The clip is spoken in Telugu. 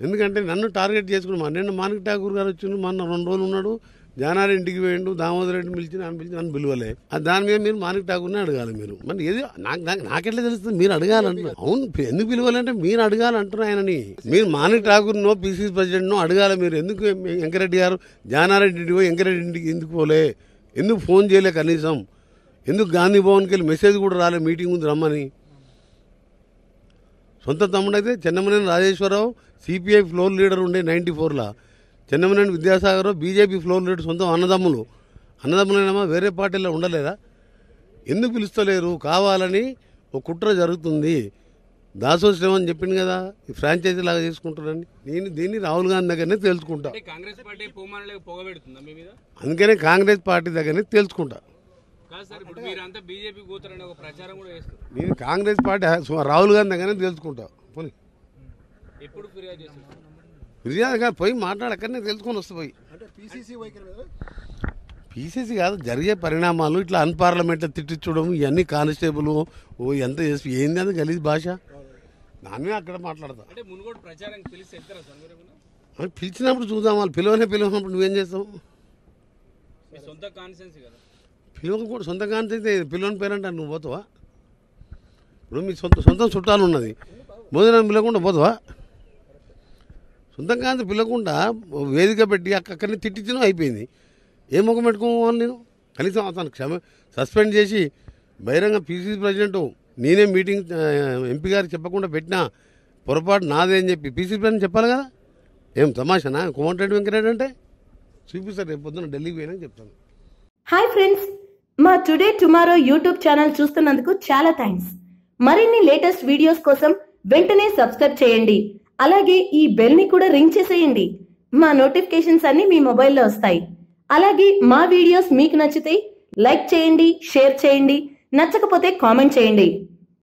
ఎందుకంటే నన్ను టార్గెట్ చేసుకున్నాను. నిన్న మాణిక్ ఠాకూర్ గారు వచ్చి మొన్న 2 రోజులు ఉన్నాడు, జానారి ఇంటికి పోయిండు, దామోదర్ రెడ్డిని పిలిచి నన్ను పిలువలే. దాని మీద మీరు మాణిక్ ఠాకూర్ని అడగాలి. మీరు మరి ఏది నాకెట్లా తెలుస్తుంది? మీరు అడగాలంటున్నారు. అవును, ఎందుకు పిలవాలంటే మీరు అడగాలంటున్నారు ఆయనని. మీరు మాణిక్ ఠాకూర్నో పిసిసి ప్రెసిడెంట్నో అడగాలి. మీరు ఎందుకు వెంకరెడ్డి గారు జానారెడ్డి ఇంటికి పోయి వెంకరెడ్డి ఇంటికి ఎందుకు పోలే, ఎందుకు ఫోన్ చేయలే కనీసం, ఎందుకు గాంధీ భవన్కి వెళ్ళి మెసేజ్ కూడా రాలే మీటింగ్ ఉంది రమ్మని. సొంత తమ్ముడైతే Chennamaneni Rajeshwara Rao CPI floor leader ఉండే 94లో, Chennamaneni Vidyasagar BJP floor leader, సొంతం అన్నదమ్ములైనమా వేరే పార్టీలో ఉండలేరా? ఎందుకు పిలుస్తలేరు? కావాలని ఒక కుట్ర జరుగుతుంది. దాసో శ్రవణ్ చెప్పింది కదా, ఈ ఫ్రాంచైజీ లాగా చేసుకుంటారని. నేను దీన్ని రాహుల్ గాంధీ దగ్గరనే తేల్చుకుంటా. అందుకనే కాంగ్రెస్ పార్టీ దగ్గరనే తేల్చుకుంటా. నేను కాంగ్రెస్ పార్టీ రాహుల్ గాంధీ దగ్గరనే తెలుసుకుంటా. పోనీ ఫిర్యాదు కాదు, పోయి మాట్లాడక్కడనే తెలుసుకొని వస్తా. పోయి పీసీసీ కాదు, జరిగే పరిణామాలు ఇట్లా అన్పార్లమెంట్లో తిట్టించడం, ఇవన్నీ కానిస్టేబుల్ ఎంత చేసి ఏంది అది గలీజ్ భాష. దాన్ని అక్కడ మాట్లాడతా. పిలిచినప్పుడు చూద్దాం. వాళ్ళు పిలవనప్పుడు నువ్వేం చేస్తావు? పిలువకు కూడా సొంత కానిస్తే పిల్లవని పేరంటే నువ్వు పోతావా? ఇప్పుడు మీ సొంత చుట్టాలు ఉన్నది, భోజనం పిలవకుండా పోతావా? సొంతం కాంతి పిలవకుండా వేదిక పెట్టి అక్కడిని తిట్టించడం అయిపోయింది. ఏ ముఖం పెట్టుకోవాలి నేను? కనీసం అతను సస్పెండ్ చేసి బహిరంగ పీసీసీ ప్రెసిడెంట్ నేనే మీటింగ్ ఎంపీ గారికి చెప్పకుండా పెట్టినా పొరపాటు నాదే అని చెప్పి పీసీసీ ప్రెసిడెంట్ చెప్పాలి కదా. ఏం తమాషనా కోమటిరెడ్డి వెంకరెడ్డి అంటే? చూపిస్తారు, రేపు పొద్దున్న ఢిల్లీకి పోయినా చెప్తాను. హాయ్ ఫ్రెండ్స్, మా టుడే టుమారో యూట్యూబ్ ఛానల్ చూస్తున్నందుకు చాలా థ్యాంక్స్. మరిన్ని లేటెస్ట్ వీడియోస్ కోసం వెంటనే సబ్స్క్రైబ్ చేయండి. అలాగే ఈ బెల్ ని కూడా రింగ్ చేసేయండి. మా నోటిఫికేషన్స్ అన్ని మీ మొబైల్లో వస్తాయి. అలాగే మా వీడియోస్ మీకు నచ్చితే లైక్ చేయండి, షేర్ చేయండి, నచ్చకపోతే కామెంట్ చేయండి.